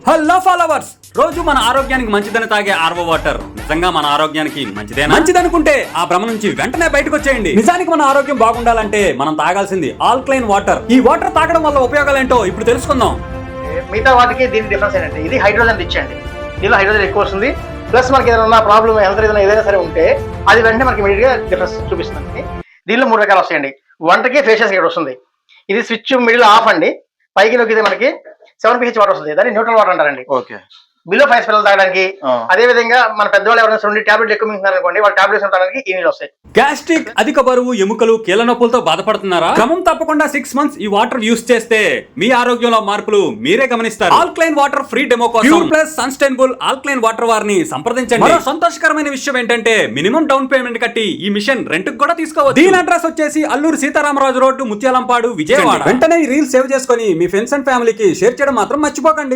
Hello followers, రోజు మన ఆరోగ్యానికి మంచిదని తాగే ఆర్వో వాటర్ నిజంగా మన ఆరోగ్యానికి మంచిదేనా? మంచిదనుకుంటే ఆ భ్రమ నుంచి వెంటనే బయటకు వచ్చేయండి. నిజానికి మన ఆరోగ్యం బాగుండాలంటే మనం తాగాల్సింది ఆల్కలైన్ వాటర్. ఈ వాటర్ తాగడం వల్ల ఉపయోగాలు ఏంటో ఇప్పుడు తెలుసుకుందాం. మిగతా వాటికి దీని డిఫరెన్స్ ఏంటంటే ఇది హైడ్రోజన్ రిచ్ అండి. దీనిలో హైడ్రోజన్ ఎక్కువ వస్తుంది. ప్లస్ మనకి ఏదైనా ప్రాబ్లమ్ హెల్త్ ఏదైనా సరే ఉంటే అది వెంటనే మనకి ఇమీడియట్ గా డిఫరెన్స్ చూపిస్తుంది. దీనిలో 3 రకాలు వస్తాయండి. వంటకి ఫేషియల్ ఇక్కడ వస్తుంది. ఇది స్విచ్ మిడిల్ ఆఫ్ అండి. పైకి నొక్కితే మనకి 7 pH వాటర్ వస్తుంది. దాన్ని న్యూట్రల్ వాటర్ అంటారండి. ఓకే. బిలో 5 పిల్లలు తాగడానికి, అదే విధంగా మన పెద్దవాళ్ళు ఎవరైనా 2 టాబ్లెట్లు ఎక్కువ మింగుతున్నారు అనుకోండి, వాళ్ళ టాబ్లెట్స్ తాగడానికి ఈ నీళ్ళు వస్తాయి. గ్యాస్ట్రిక్, అధిక బరువు, ఎముకలు, కీళ్ళ నొప్పులతో బాధపడుతున్నారా? క్రమం తప్పకుండా 6 months ఈ వాటర్ యూస్ చేస్తే మీ ఆరోగ్యంలో మార్పులు మీరే గమనిస్తారు. ఆల్కలైన్ వాటర్ ఫ్రీ డెమో కోసం pure plus sustainable alkaline water వారిని సంప్రదించండి. మరో సంతోషకరమైన విషయం ఏంటంటే మినిమం డౌన్ పేమెంట్ కట్టి ఈ మిషన్ రెంట్ కూడా తీసుకోవచ్చు. దీని అడ్రస్ వచ్చేసి అల్లూరు సీతారామరాజు రోడ్డు, ముత్యాలంపాడు, విజయవాడ. వెంటనే ఈ రీల్ సేవ్ చేసుకొని మీ ఫ్రెండ్స్ అండ్ ఫ్యామిలీకి షేర్ చేయడం మాత్రం మర్చిపోకండి.